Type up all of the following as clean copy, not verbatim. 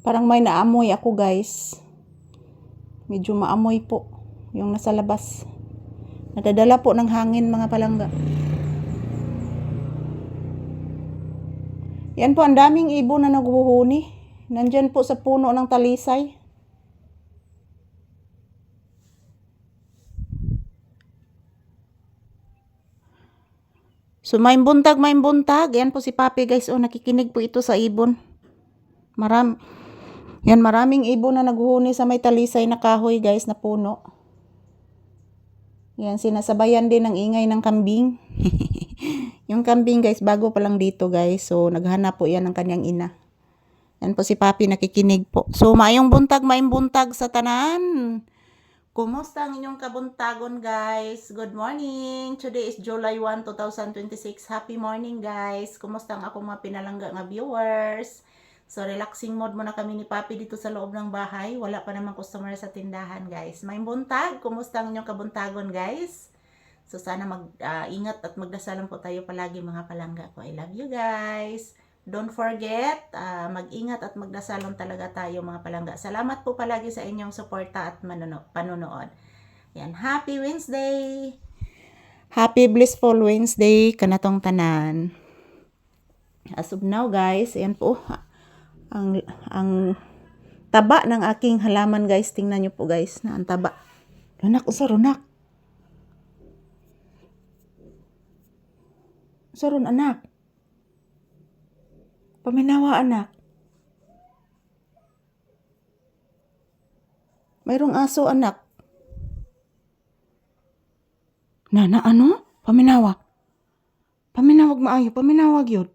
Parang may naamoy ako, guys. Medyo maamoy po yung nasa labas. Nadadala po ng hangin, mga palangga. Yan po, ang daming ibon na naghuhuni. Nandyan po sa puno ng talisay. So, may buntag. Yan po si Papi, guys. Oh, nakikinig po ito sa ibon. Maraming ibon na naghuhuni sa may talisay na kahoy, guys, na puno. Yan, sinasabayan din ng ingay ng kambing. Yung kambing, guys, bago pa lang dito, guys. So, naghanap po yan ng kanyang ina. Yan po si Papi, nakikinig po. So, maayong buntag sa tanan. Kumusta ang inyong kabuntagon, guys? Good morning! Today is July 1, 2026. Happy morning, guys! Kumusta ang akong mga pinalangga nga viewers? So, relaxing mode muna kami ni Papi dito sa loob ng bahay. Wala pa namang customer sa tindahan, guys. May buntag. Kumusta ang inyong kabuntagon, guys? So, sana mag-ingat at magdasalan po tayo palagi, mga palangga ko. I love you, guys! Don't forget, mag-ingat at magdasalon talaga tayo, mga palangga. Salamat po palagi sa inyong suporta at panonood. Yan, Happy Wednesday! Happy Blissful Wednesday kanatong tanan. As of now, guys, yan po, ang taba ng aking halaman, guys. Tingnan nyo po, guys, na ang taba. Runak, usa runak. Usa run, anak. Paminawa, anak. Mayroong aso, anak. Nana, ano? Paminawa. Paminawag maayo. Paminawag yun.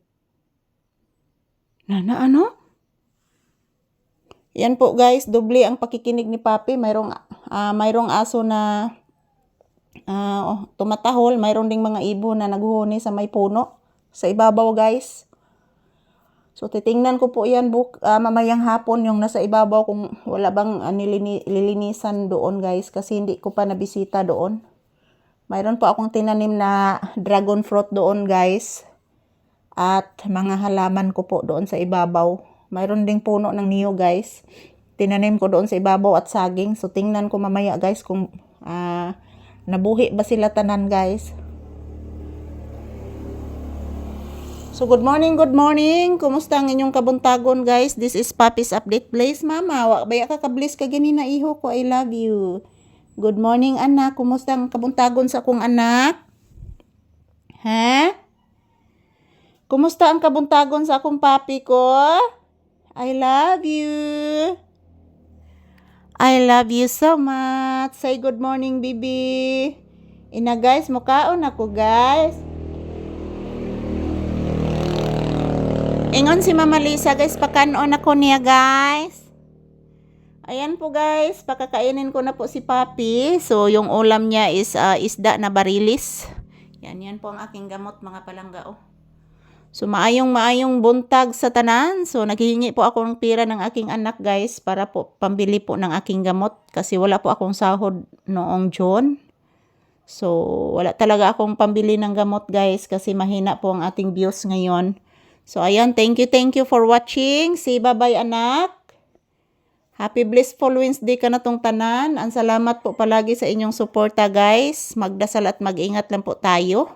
Nana, ano? Yan po, guys. Doble ang pakikinig ni Papi. Mayroong aso na tumatahol. Mayroong ding mga ibon na naghuhuni sa may puno. Sa ibabaw, guys. So, titingnan ko po yan mamayang hapon yung nasa ibabaw kung wala bang lilinisan doon, guys. Kasi hindi ko pa nabisita doon. Mayroon po akong tinanim na dragon fruit doon, guys. At mga halaman ko po doon sa ibabaw. Mayroon ding puno ng niyog, guys. Tinanim ko doon sa ibabaw at saging. So, tingnan ko mamaya, guys, kung nabuhi ba sila tanan, guys. So, good morning. Kumusta ang inyong kabuntagon, guys? This is Papi's Update. Please, mama. Baya ka kablis ka ganina, iho ko. I love you. Good morning, anak. Kumusta ang kabuntagon sa akong anak? Ha? Kumusta ang kabuntagon sa akong papi ko? I love you. I love you so much. Say good morning, baby. Ina, guys. Mukaon ako, guys. Ingon si Mama Lisa, guys, pakanon ako niya, guys. Ayan po, guys, pakakainin ko na po si Papi. So, yung ulam niya is isda na barilis. Yan po ang aking gamot, mga palangga, oh. So, maayong buntag sa tanan. So, naghihingi po ako ng pira ng aking anak, guys, para po pambili po ng aking gamot. Kasi wala po akong sahod noong June. So, wala talaga akong pambili ng gamot, guys, kasi mahina po ang ating views ngayon. So, ayan, thank you for watching. Say bye-bye, anak. Happy Blissful Wednesday ka na tong tanan. Ang salamat po palagi sa inyong suporta, guys. Magdasal at mag-ingat lang po tayo.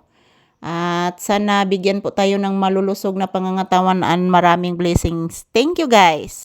At sana bigyan po tayo ng malulusog na pangangatawan at maraming blessings. Thank you, guys.